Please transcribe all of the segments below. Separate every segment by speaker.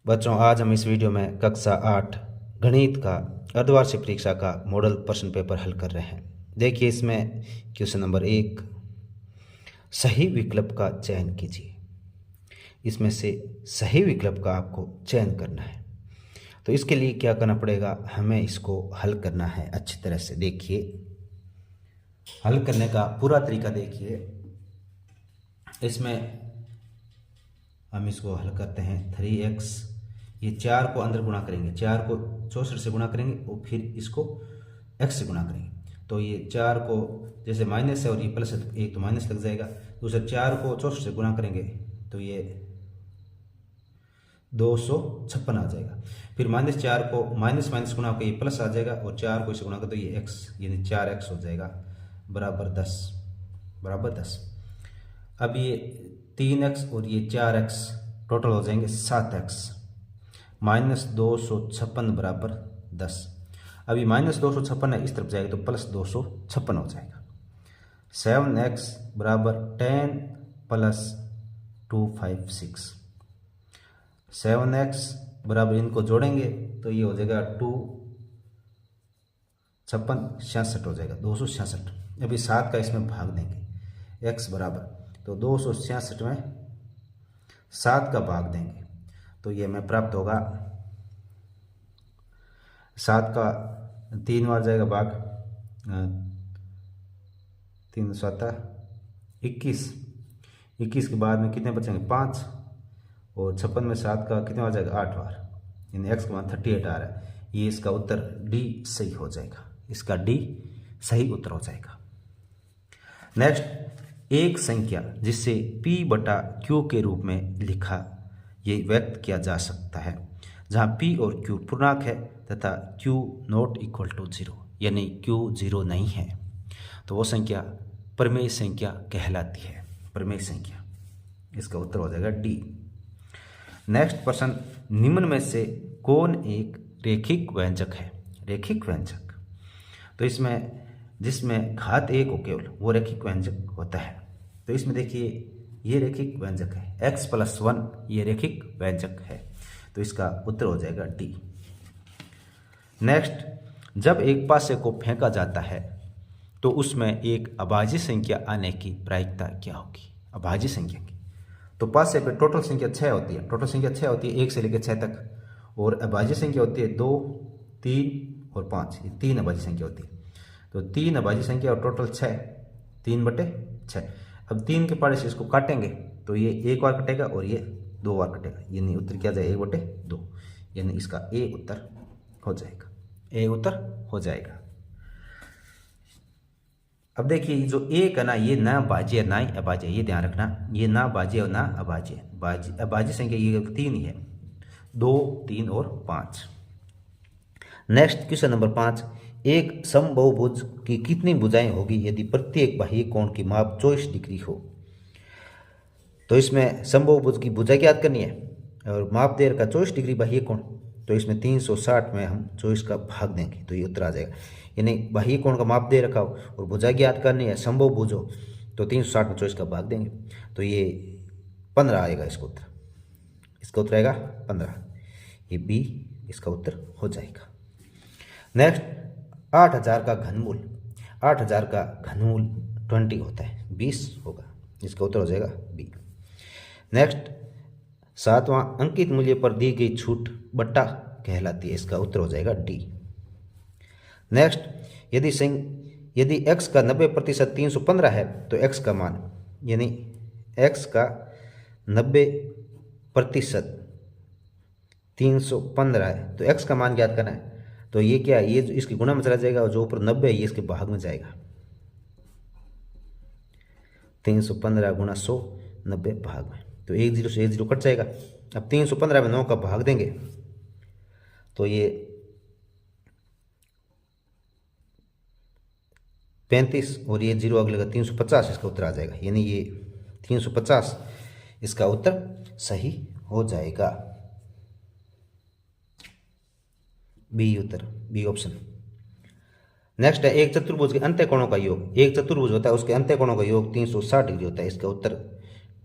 Speaker 1: बच्चों, आज हम इस वीडियो में कक्षा 8 गणित का अर्धवार्षिक परीक्षा का मॉडल प्रश्न पेपर हल कर रहे हैं। देखिए, इसमें क्वेश्चन नंबर 1, सही विकल्प का चयन कीजिए। इसमें से सही विकल्प का आपको चयन करना है। तो इसके लिए क्या करना पड़ेगा, हमें इसको हल करना है अच्छी तरह से। देखिए, हल करने का पूरा तरीका देखिए। इसमें हम इसको हल करते हैं 3x, ये 4 को अंदर गुणा करेंगे, 4 को 64 से गुणा करेंगे और फिर इसको x से गुणा करेंगे। तो ये 4 को जैसे माइनस है और ये प्लस है तो एक तो माइनस लग जाएगा। दूसरा 4 को 64 से गुणा करेंगे तो ये 256 आ जाएगा। फिर -4 को माइनस माइनस गुणा होकर ये प्लस आ जाएगा और 4 को इसे गुणा कर तो ये x यानी 4x हो जाएगा बराबर 10। अब ये 3x और ये 4x टोटल हो जाएंगे 7x -256 बराबर 10। अभी -256 है, इस तरफ जाएगा तो +256 हो जाएगा। 7x बराबर 10 + 256। 7x बराबर इनको जोड़ेंगे तो ये हो जाएगा 2 56 66 हो जाएगा 266। अभी 7 का इसमें भाग देंगे, x बराबर तो 266 में 7 का भाग देंगे तो ये हमें प्राप्त होगा 7 का 3 बार जाएगा भाग, 3 7 21। 21 के बाद में कितने बचेंगे 5 और 56 में 7 का कितने बार जाएगा 8 बार, यानी x का मान 38 आ रहा है। ये इसका उत्तर डी सही हो जाएगा। इसका डी सही उत्तर हो जाएगा। नेक्स्ट, एक संख्या जिसे p बटा q के रूप में लिखा ये व्यक्त किया जा सकता है, जहां p और q पूर्णांक है तथा q नॉट इक्वल टू 0, यानी q 0 नहीं है, तो वो संख्या प्रमेय संख्या कहलाती है। प्रमेय संख्या, इसका उत्तर हो जाएगा डी। नेक्स्ट प्रश्न, निम्न में से कौन एक रेखिक व्यंजक है? रेखिक व्यंजक, तो इसमें जिसमें घात 1 हो केवल वो रेखिक व्यंजक होता है। तो इसमें देखिए, ये रेखिक व्यंजक है, x + 1 ये रेखिक व्यंजक है, तो इसका उत्तर हो जाएगा डी। नेक्स्ट, जब एक पासे को फेंका जाता है तो उसमें एक अभाज्य संख्या आने की प्रायिकता क्या होगी? अभाज्य संख्या की, तो पासे पे टोटल संख्या 6 होती है। टोटल संख्या 6 होती है 1 से लेकर 6 तक, और अभाज्य संख्या होती है 2, 3 और 5, ये 3 अभाज्य संख्या होती है। तो 3 अभाज्य संख्या और टोटल 6, 3/6। अब 3 के पारे से इसको काटेंगे तो ये 1 बार कटेगा और ये 2 बार कटेगा, यानी उत्तर क्या जाएगा 1/2, यानी इसका ए उत्तर हो जाएगा। ए उत्तर हो जाएगा। अब देखिए, जो एक है ना, ये ना भाज्य ना ही अभाज्य, ये ध्यान रखना, ये ना भाज्य और ना अभाज्य। अभाज्य संख्या ये 3 ही है, 2, 3 और 5। नेक्स्ट क्वेश्चन नंबर 5, एक समबाहुभुज की कितनी भुजाएं होगी यदि प्रत्येक बाह्य कोण की माप 24 डिग्री हो? तो इसमें समबाहुभुज की भुजा ज्ञात करनी है और माप दे रखा 24 डिग्री बाह्य कोण, तो इसमें 360 में हम 24 का भाग देंगे तो ये उत्तर आ जाएगा। यानी बाह्य कोण का माप दे रखा हो और भुजा ज्ञात करनी है, समबाहुभुज हो, तो 360 में 24 का भाग देंगे तो ये 15 आएगा इसका उत्तर। इसका उत्तर आएगा 15, ये बी इसका उत्तर हो जाएगा। नेक्स्ट, 8000 का घनमूल, 8000 का घनमूल 20 होता है, 20 होगा, इसका उत्तर हो जाएगा बी। नेक्स्ट, 7वां अंकित मूल्य पर दी गई छूट बट्टा कहलाती है, इसका उत्तर हो जाएगा डी। नेक्स्ट, यदि x का 90% 315 है तो x का मान, यानी x का 90% 315 है तो x का मान ज्ञात करना है। तो ये क्या है, ये इसकी गुणा में चला जाएगा और जो ऊपर 90 है ये इसके भाग में जाएगा। 315 गुणा 100, 90 भाग में, तो 1 0 से 1 0 कट जाएगा। अब 315 में 9 का भाग देंगे तो ये 35 और ये 0 अगले का 350, इसका उत्तर आ जाएगा, यानी ये 350 इसका उत्तर सही हो जाएगा। बी उत्तर, बी ऑप्शन। नेक्स्ट है, एक चतुर्भुज के अंत्य कोणों का योग, एक चतुर्भुज होता है उसके अंत्य कोणों का योग 360 डिग्री होता है, इसका उत्तर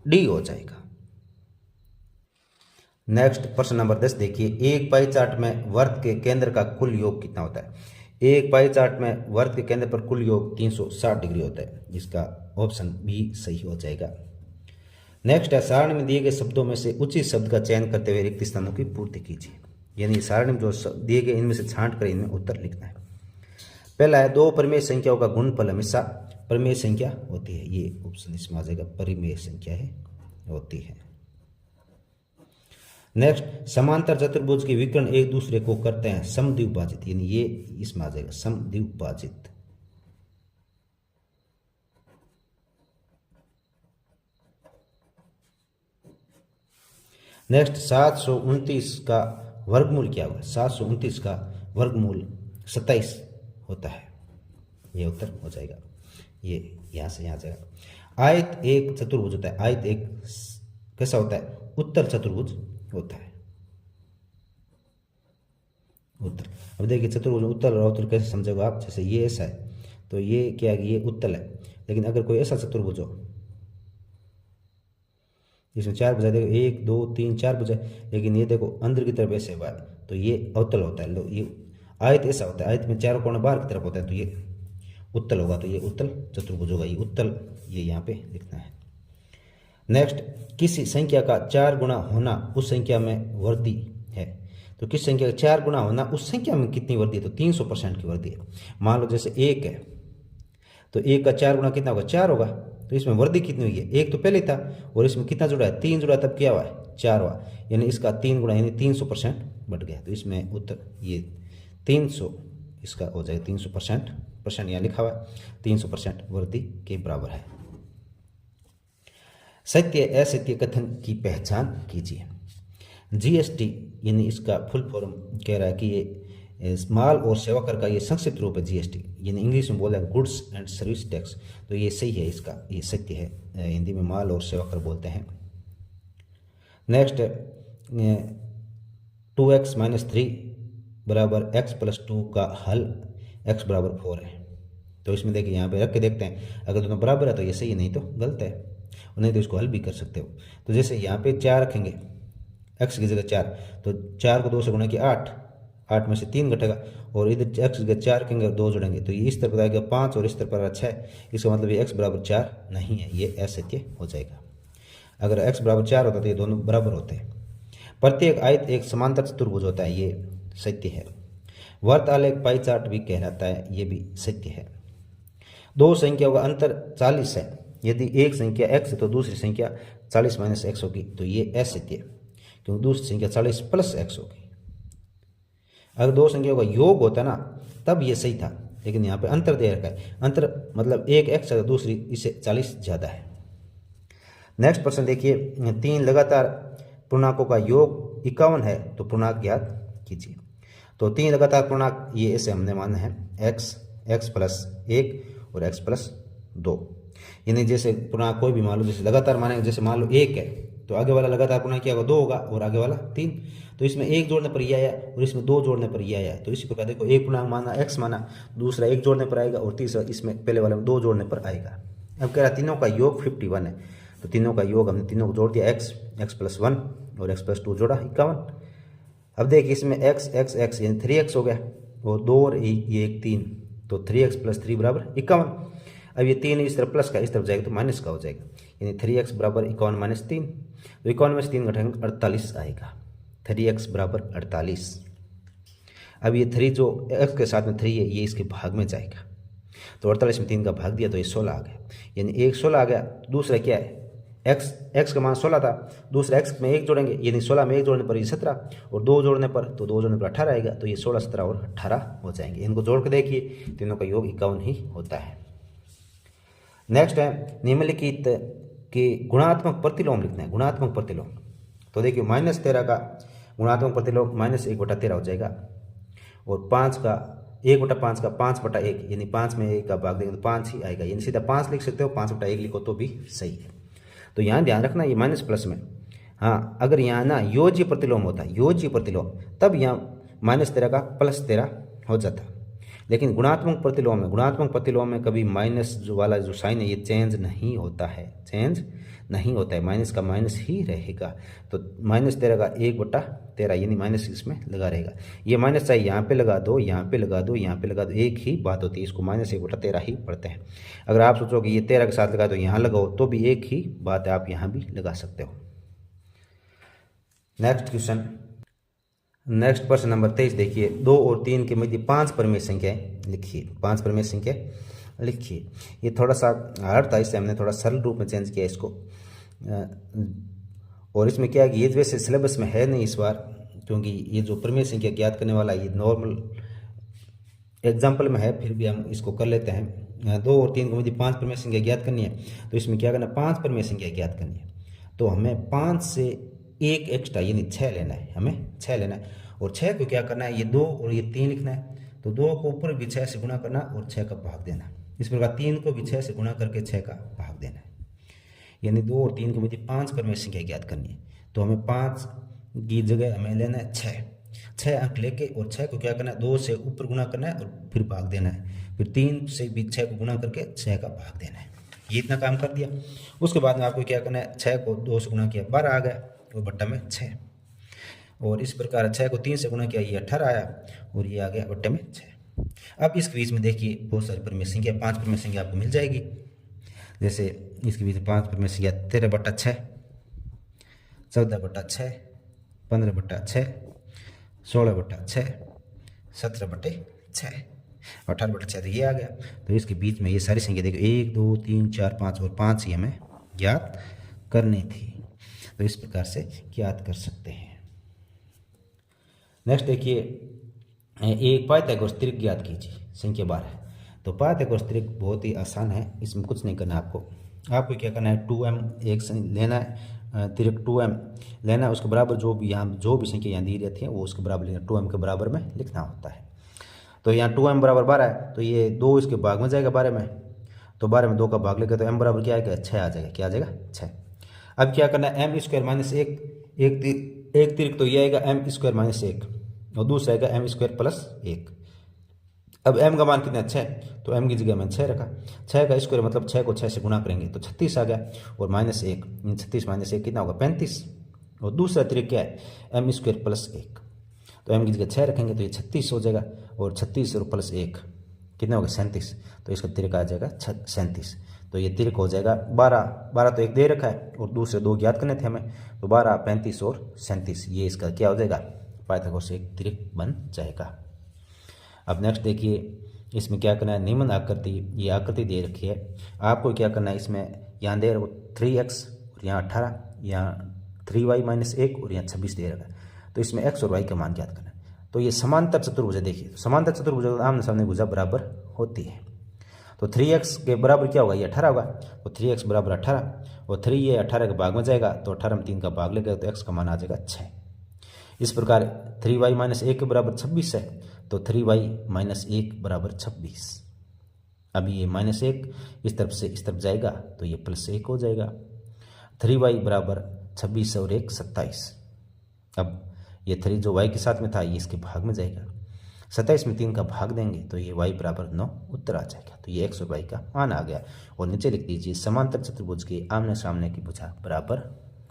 Speaker 1: डी हो जाएगा। नेक्स्ट प्रश्न नंबर 10 देखिए, एक पाई चार्ट में वर्त के केंद्र का कुल योग कितना होता है। एक पाई चार्ट में वर्त के केंद्र पर कुल योग 360 डिग्री होता है। इसका ऑप्शन बी सही हो जाएगा। नेक्स्ट है, सारणी में दिए गए शब्दों में से उचित शब्द का चयन करते हुए रिक्त स्थानों की पूर्ति कीजिए। यानी सारणी में जो दिए गए इनमें से छांट कर इनमें उत्तर लिखना है। पहला है, दो परिमेय संख्याओं का गुणनफल हमेशा परिमेय संख्या होती है। ये ऑप्शन इसमें आ जाएगा, परिमेय संख्या है होती है। नेक्स्ट, समांतर चतुर्भुज के विकर्ण एक दूसरे को करते हैं समद्विभाजित। यानी ये इसमें आ जाएगा समद्विभाजित। नेक्स्ट, 729 का वर्गमूल क्या होगा। 729 का वर्गमूल 27 होता है। ये उत्तर हो जाएगा। ये यहां से यहां जाएगा। आयत एक चतुर्भुज होता है। आयत एक कैसा होता है, उत्तल चतुर्भुज होता है। उत्तल, अब देखिए चतुर्भुज उत्तल और अवतल कैसे समझोगे आप। जैसे ये ऐसा है तो ये क्या है, ये उत्तल है। लेकिन अगर कोई ऐसा चतुर्भुज हो, इसमें 4 भुजाएं, देखो 1 2 3 4 भुजाएं, लेकिन ये देखो अंदर की तरफ ऐसे हुआ है तो ये अवतल होता है। लो, ये आयत ऐसा होता है, आयत में चारों कोण बाहर की तरफ होता है तो ये उत्तल होगा। तो ये उत्तल चतुर्भुज होगा। ये उत्तल, ये यहाँ पे लिखना है। नेक्स्ट, किसी संख्या का 4 गुना होना उस संख्या में वृद्धि है। तो किस संख्या का 4 गुना होना उस संख्या में कितनी वृद्धि है, तो 300% की वृद्धि है। मान लो जैसे 1 है तो 1 का 4 गुना कितना होगा, 4 होगा। तो इसमें वृद्धि कितनी हुई है, 1 तो पहले था और इसमें कितना जुड़ा है, 3 जुड़ा, तब क्या हुआ है, 4 हुआ। यानी इसका 3 गुना यानी 300% बढ़ गया। तो इसमें उत्तर ये 300 इसका हो जाएगा 300%। परसेंट यहाँ लिखा हुआ है, 300% वृद्धि के बराबर है। सत्य असत्य कथन की पहचान कीजिए। जीएसटी यानी इसका फुल फॉर्म कह रहा है कि ये माल और सेवा कर का ये संक्षिप्त रूप है जीएसटी। यानी इंग्लिश में बोला है गुड्स एंड सर्विस टैक्स। तो ये सही है, इसका ये सत्य है। हिंदी में माल और सेवा कर बोलते हैं। नेक्स्ट, 2x - 3 बराबर x + 2 का हल x बराबर 4 है। तो इसमें देखिए यहाँ पे रख के देखते हैं, अगर दोनों बराबर है तो ये सही है, नहीं तो गलत है। नहीं तो इसको हल भी कर सकते हो। तो जैसे यहाँ पे 4 रखेंगे, x की जगह 4, तो 4 को 2 से गुणा किया 8 में से 3 घटेगा, और इधर x की जगह 4 रखेंगे और 2 जोड़ेंगे तो ये इस तरफ आएगा 5 और इस तरफ पर 6। इसका मतलब ये x बराबर 4 नहीं है, ये असत्य हो जाएगा। अगर x बराबर 4 होता तो ये दोनों बराबर होते हैं। प्रत्येक आयत एक समांतर चतुर्भुज होता है, ये सत्य है। वर्त आलेख पाई चार्ट भी कहलाता है, ये भी सत्य है। दो संख्याओं का अंतर 40 है। यदि एक संख्या x है तो दूसरी संख्या 40 - x होगी, तो ये असत्य है क्योंकि दूसरी संख्या 40 + x होगी। अगर दो संख्याओं का योग होता ना तब ये सही था, लेकिन यहाँ पे अंतर दे रखा है। अंतर मतलब एक x है, दूसरी इससे 40 ज़्यादा है। नेक्स्ट प्रश्न देखिए, 3 लगातार पूर्णांकों का योग 51 है तो पूर्णांक ज्ञात कीजिए। तो 3 लगातार पूर्णांक ये ऐसे हमने माना है, x + 1 और x + 2। यानी जैसे पूर्णांक कोई भी मान लो, जैसे लगातार मानेंगे, जैसे मान लो 1 है तो आगे वाला लगातार पूर्णांक क्या होगा, 2 होगा और आगे वाला 3। तो इसमें 1 जोड़ने पर ये आया और इसमें 2 जोड़ने पर ये आया। तो इसी प्रकार देखो, एक पूर्णांक माना x माना, दूसरा 1 जोड़ने पर आएगा और तीसरा इसमें पहले वाले में 2 जोड़ने पर आएगा। अब कह रहा तीनों का योग 51 है। तो तीनों का योग हमने तीनों को जोड़ दिया, x + 1 और x + 2 जोड़ा 51। अब देखिए इसमें x यानी 3x हो गया और 2 और ये 1 3, तो 3x + 3 = 51। अब ये 3 इस तरफ प्लस का, इस तरफ जाएगा तो माइनस का हो जाएगा, यानी 3x = 51 - 3। तो 51 में से 3 घटाएंगे 48 आएगा। 3x = 48। अब ये 3 जो x के साथ में 3 है ये इसके भाग में जाएगा, तो 48 में 3 का भाग दिया तो ये 16 आ गया। यानी एक 16 आ गया। दूसरा क्या है, x का मान 16 था, दूसरा x में 1 जोड़ेंगे, यानी 16 में 1 जोड़ने पर ये 17 और 2 जोड़ने पर 18 आएगा। तो ये 16 17 और 18 हो जाएंगे। इनको जोड़ के देखिए, तीनों का योग 51 ही होता है। नेक्स्ट है, निम्नलिखित के गुणात्मक प्रतिलोम लिखना है। गुणात्मक प्रतिलोम, तो देखिए -13 का गुणात्मक प्रतिलोम -1/13 हो जाएगा, और 5 का 1/5 का 5/1, यानी 5 में 1 का भाग देंगे तो 5 ही आएगा। यानी सीधा 5 लिख सकते हो, 5/1 लिखो तो भी सही है। तो यहाँ ध्यान रखना, ये माइनस प्लस में, हाँ अगर यहाँ ना योज्य प्रतिलोम होता, योज्य प्रतिलोम, तब यहाँ -13 का +13 हो जाता। लेकिन गुणात्मक प्रतिलोम में कभी माइनस जो वाला जो साइन है ये चेंज नहीं होता है, माइनस का माइनस ही रहेगा। तो -13 का 1/13 यानी माइनस इसमें लगा रहेगा। ये माइनस चाहे यहाँ पे लगा दो, यहाँ पे लगा दो, यहाँ पे लगा दो, एक ही बात होती है, इसको -1/13 ही पढ़ते हैं। अगर आप सोचो कि ये 13 के साथ लगा दो यहाँ लगाओ तो भी एक ही बात है, आप यहाँ भी लगा सकते हो। नेक्स्ट प्रश्न नंबर 23 देखिए, 2 और 3 के मध्य 5 परिमेय संख्याएं लिखिए। 5 परिमेय संख्या लिखिए। ये थोड़ा सा हार्ड था, इससे हमने थोड़ा सरल रूप में चेंज किया इसको। और इसमें क्या है कि ये वैसे सिलेबस में है नहीं इस बार, क्योंकि ये जो परिमेय संख्या ज्ञात करने वाला ये नॉर्मल एग्जाम्पल में है, फिर भी हम इसको कर लेते हैं। 2 और 3 के मध्य 5 परिमेय संख्या ज्ञात करनी है, तो इसमें क्या करना है, 5 परिमेय संख्या ज्ञात करनी है। तो हमें 5 से एक एक्स्ट्रा यानी 6 लेना है, हमें 6 लेना है। और 6 को क्या करना है, ये 2 और ये 3 लिखना है। तो 2 को ऊपर भी 6 से गुणा करना और 6 का भाग देना। इस प्रकार 3 को भी 6 से गुणा करके 6 का भाग देना है। यानी 2 और 3 के मध्य 5 परिमेय संख्या ज्ञात करनी है। तो हमें 5 की जगह हमें लेना है 6 अंक लेके, और 6 को क्या करना है, 2 से ऊपर गुणा करना है और फिर भाग देना है। फिर 3 से भी 6 को गुणा करके 6 का भाग देना है। ये इतना काम कर दिया। उसके बाद में आपको क्या करना है, 6 को 2 से गुणा किया 12 आ गया और बट्टा में 6। और इस प्रकार 6 को 3 से गुणा किया, ये 18 आया और ये आ गया बट्टे में 6। अब इस बीच में देखिए बहुत सारी परिमेय संख्या, 5 परिमेय संख्या आपको मिल जाएगी। जैसे इसके बीच 5 परिमेय संख्या 13/6, 14/6, 15/6, 16/6, 17/6, 18/6, तो ये आ गया। तो इसके बीच में ये सारी संख्या देखो 1 2 3 4 5 और 5 ही हमें ज्ञात करनी थी। तो इस प्रकार से ज्ञात कर सकते हैं। नेक्स्ट देखिए, एक पाइथागोरस त्रिक ज्ञात कीजिए, संख्या 12। तो पाइथागोरस त्रिक बहुत ही आसान है, इसमें कुछ नहीं करना आपको क्या करना है, 2m एक लेना है, त्रिक 2m लेना है, उसके बराबर जो भी संख्या यहाँ दी रहती है वो उसके बराबर लेना, 2m के बराबर में लिखना होता है। तो यहाँ 2m बराबर 12 है, तो ये 2 इसके भाग में जाएगा 12 में, तो 12 में 2 का भाग लेकर तो m बराबर क्या आएगा, 6 आ जाएगा। क्या आ जाएगा, 6। अब क्या करना है, m² - 1 एक तिरक तो ये आएगा m² - 1 और दूसरा आएगा m² + 1। अब m का मान कितना, 6, तो m की जगह मैंने 6 रखा। 6 का स्क्वायर मतलब 6 को 6 से गुणा करेंगे तो 36 आ गया, और -1, 36 - 1 कितना होगा, 35। और दूसरा तरीका क्या है, m² + 1, तो m की जगह 6 रखेंगे तो ये 36 हो जाएगा, और 36 और + 1 कितना होगा, 37। तो इसका तरीका आ जाएगा 37। तो ये तिरक हो जाएगा 12 तो एक दे रखा है और दूसरे 2 ज्ञात करने थे हमें, तो 12, 35 और 37, ये इसका क्या हो जाएगा, पाइथागोरस एक तिरक बन जाएगा। अब नेक्स्ट देखिए, इसमें क्या करना है, निम्न आकृति, ये आकृति दे रखी है, आपको क्या करना है, इसमें यहाँ दे रखो 3x और यहाँ 18, यहाँ 3y - 1 और यहाँ 26 दे रखा है। तो इसमें x और y का मान ज्ञात करना है। तो ये समांतर चतुर्भुज है। देखिए समांतर चतुर्भुज आमने सामने भुजा बराबर होती है, तो 3x के बराबर क्या होगा, ये 18 होगा, तो 3x बराबर 18, और 3 ये 18 के भाग में जाएगा तो 18 में 3 का भाग लेगा तो x का मान आ जाएगा 6। इस प्रकार 3y - 1 के बराबर 26 है, तो 3y - 1 बराबर 26। अब ये -1 इस तरफ से इस तरफ जाएगा तो ये +1 हो जाएगा। 3y बराबर 26 और 1 27। अब ये 3 जो y के साथ में था ये इसके भाग में जाएगा, 27 में 3 का भाग देंगे तो ये y बराबर 9 उत्तर आ जाएगा। तो ये x और y का मान आ गया। और नीचे लिख दीजिए, समांतर चतुर्भुज के आमने सामने की भुजा बराबर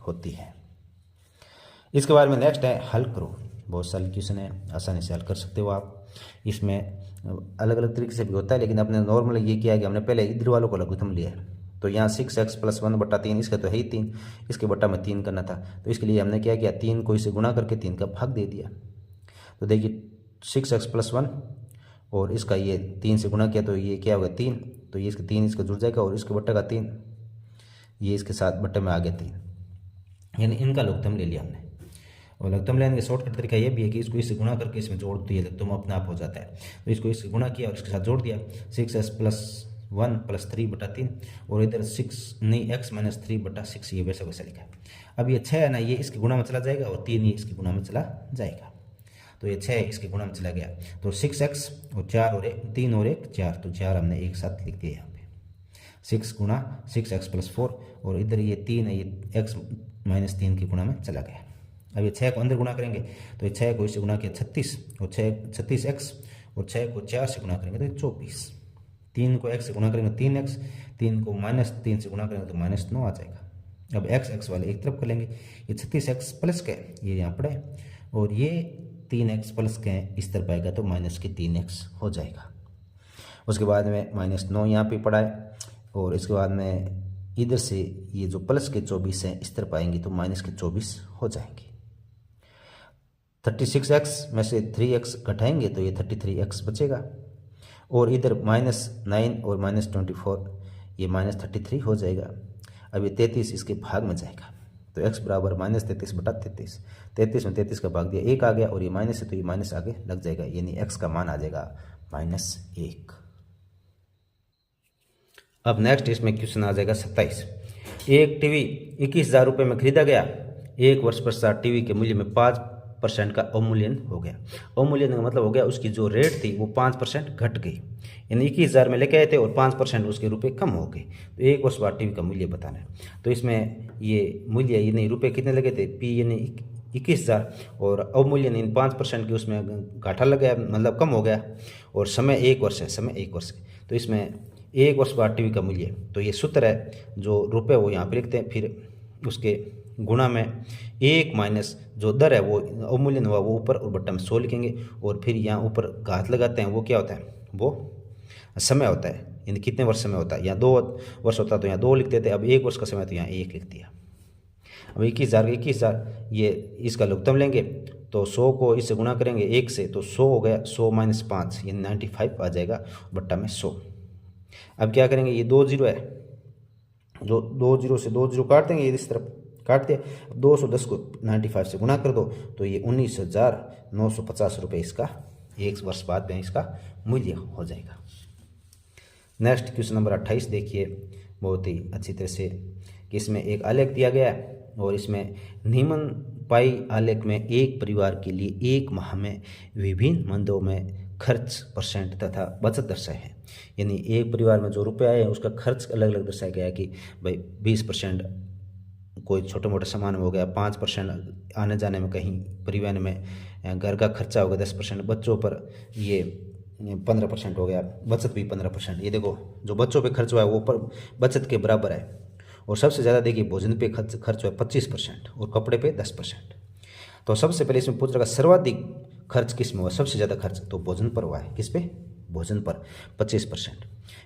Speaker 1: होती है। इसके बारे में नेक्स्ट है हल करो। बहुत सारे क्वेश्चन है, आसानी से हल कर सकते हो आप। इसमें अलग अलग तरीके से भी होता है, लेकिन अपने नॉर्मल ये किया है कि हमने पहले इधर वालों को लघुत्तम लिया है। तो यहाँ 6x + 1/3, इसका तो है ही 3, इसके बट्टा में 3 करना था, तो इसके लिए हमने क्या किया, 3 को इसे गुणा करके 3 का भाग दे दिया। तो देखिए 6x + 1 और इसका ये 3 से गुणा किया तो ये क्या होगा, 3, तो ये इसका 3 इसका जुड़ जाएगा, और इसके बट्टा का 3 ये इसके साथ बट्टे में आ गया 3, यानी इनका लघुत्तम ले लिया हमने। और लघुत्तम लेने का शॉर्टकट तरीका ये भी है कि इसको इससे गुणा करके इसमें जोड़ दिए, लघुत्तम अपने आप हो जाता है। तो इसको इससे गुणा किया और इसके साथ जोड़ दिया, 6x + 1 + 3/3, और इधर x - 3/6, ये वैसा वैसा लिखा है। अब ये 6 है ना, ये इसके गुणा में चला जाएगा और 3 ये इसके गुणा में चला जाएगा, तो ये 6 इसके गुणा में चला गया। तो 6x और 4 और 1, 3 और 1 4, तो 4 हमने एक साथ लिख दिया यहाँ पे। 6 गुणा 6x + 4, और इधर ये 3 है, ये x - 3 के गुणा में चला गया। अब ये 6 को अंदर गुणा करेंगे तो ये 6 को इससे गुणा किया 36, और 36x और 6 को 4 से गुणा करेंगे तो 24, 3 को x से गुणा करेंगे 3x, 3 को -3 से गुणा करेंगे तो -9 आ जाएगा। अब x वाले एक तरफ कर लेंगे, ये 36x प्लस का है ये यहाँ पड़े, और ये 3x प्लस का है इस तरफ आएगा तो -3x हो जाएगा। उसके बाद में -9 यहाँ पे पड़ा है, और इसके बाद में इधर से ये जो प्लस के 24 हैं इस तरफ आएंगे तो -24 हो जाएंगे। 36x में से 3x घटाएंगे तो ये 33x बचेगा, और इधर -9 और -24 ये -33 हो जाएगा। अब ये 33 इसके भाग में जाएगा तो x बराबर -33 बटा 33, 33 में 33 का भाग दिया 1 आ गया, और ये माइनस है तो ये माइनस आगे लग जाएगा, यानी x का मान आ जाएगा -1। अब नेक्स्ट इसमें क्वेश्चन आ जाएगा 27। एक टीवी 21,000 रुपये में खरीदा गया, 1 वर्ष पश्चात टीवी के मूल्य में 5% का अवमूल्यन हो गया। अवमूल्यन का मतलब हो गया उसकी जो रेट थी वो 5% घट गई, यानी 21,000 में लेके आए थे और 5% उसके रुपए कम हो गए, तो 1 वर्ष बाद टीवी का मूल्य बताना है। तो इसमें ये मूल्य यानी रुपये कितने लगे थे, पी यानी 21,000, और अवमूल्यन इन 5% की उसमें घाटा लग गया मतलब कम हो गया, और समय 1 वर्ष है, समय 1 वर्ष है, तो इसमें 1 वर्ष बाद टीवी का मूल्य, तो ये सूत्र है जो रुपए वो यहाँ पे लिखते हैं, फिर उसके गुणा में 1 माइनस जो दर है वो अवमूल्यन हुआ वो ऊपर और बट्टा में 100 लिखेंगे, और फिर यहाँ ऊपर घात लगाते हैं, वो क्या होता है, वो समय होता है, यानी कितने वर्ष समय होता है, यहाँ 2 वर्ष होता है तो यहाँ 2 लिख देते, अब 1 वर्ष का समय तो यहाँ 1 लिख दिया। अब 21,000 ये इसका लघुत्तम लेंगे तो 100 को इससे गुणा करेंगे 1 से तो 100 हो गया, 100 - 5 यानी 95 आ जाएगा, बट्टा में 100। अब क्या करेंगे, ये 2 0 है, जो 2 0 से 2 0 काट देंगे, इस तरफ काट दिया, 210 को 95 से गुणा कर दो तो ये 19,950 रुपये इसका 1 वर्ष बाद में इसका मूल्य हो जाएगा। नेक्स्ट क्वेश्चन नंबर 28 देखिए बहुत ही अच्छी तरह से, कि इसमें एक आलेख दिया गया है, और इसमें निम्न पाई आलेख में एक परिवार के लिए 1 माह में विभिन्न मंदों में खर्च % तथा बचत दर्शाए हैं, यानी एक परिवार में जो रुपये आए हैं उसका खर्च अलग अलग दर्शाया गया है कि भाई 20% कोई छोटे मोटे सामान में हो गया, 5% आने जाने में कहीं परिवहन में, घर का खर्चा हो गया 10%, बच्चों पर ये 15% हो गया, बचत भी 15%। ये देखो जो बच्चों पे खर्च हुआ है वो पर बचत के बराबर है, और सबसे ज़्यादा देखिए भोजन पे खर्च हुआ है 25% और कपड़े पे 10%। तो सबसे पहले इसमें पूछ रहा सर्वाधिक खर्च किस में हुआ, सबसे ज़्यादा खर्च तो भोजन पर हुआ है, किस पे, भोजन पर 25%।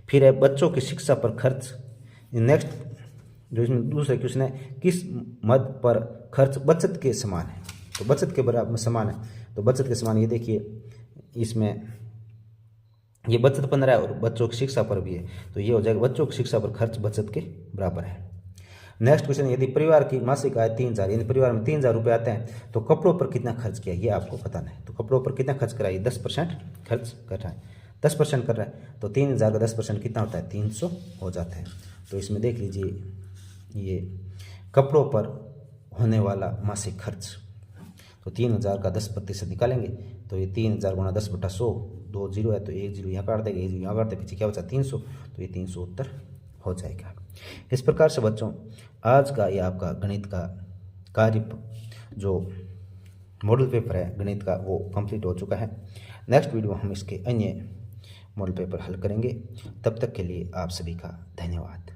Speaker 1: फिर है बच्चों की शिक्षा पर खर्च। नेक्स्ट जो इसमें दूसरा क्वेश्चन है, किस मद पर खर्च बचत के समान है, तो बचत के बराबर समान है, तो बचत के समान ये देखिए इसमें ये बचत 15 है और बच्चों की शिक्षा पर भी है, तो ये हो जाएगा बच्चों की शिक्षा पर खर्च बचत के बराबर है। नेक्स्ट क्वेश्चन, यदि परिवार की मासिक आय 3,000, यानी परिवार में 3,000 रुपये आते हैं तो कपड़ों पर कितना खर्च किया ये आपको बताना है। तो कपड़ों पर कितना खर्च कराइए, 10% खर्च कर रहा है, 10% कर रहा है, तो 3,000 का 10% कितना होता है, 300 हो जाता है। तो इसमें देख लीजिए ये कपड़ों पर होने वाला मासिक खर्च, तो 3,000 का 10% निकालेंगे तो ये 3,000 गुणा 10/100, 2 0 है तो 1 0 यहाँ काट देंगे, 1 0 यहाँ काट दे, पीछे क्या बचा 300, तो ये 300 उत्तर हो जाएगा। इस प्रकार से बच्चों आज का ये आपका गणित का कार्य जो मॉडल पेपर है गणित का वो कंप्लीट हो चुका है। नेक्स्ट वीडियो हम इसके अन्य मॉडल पेपर हल करेंगे। तब तक के लिए आप सभी का धन्यवाद।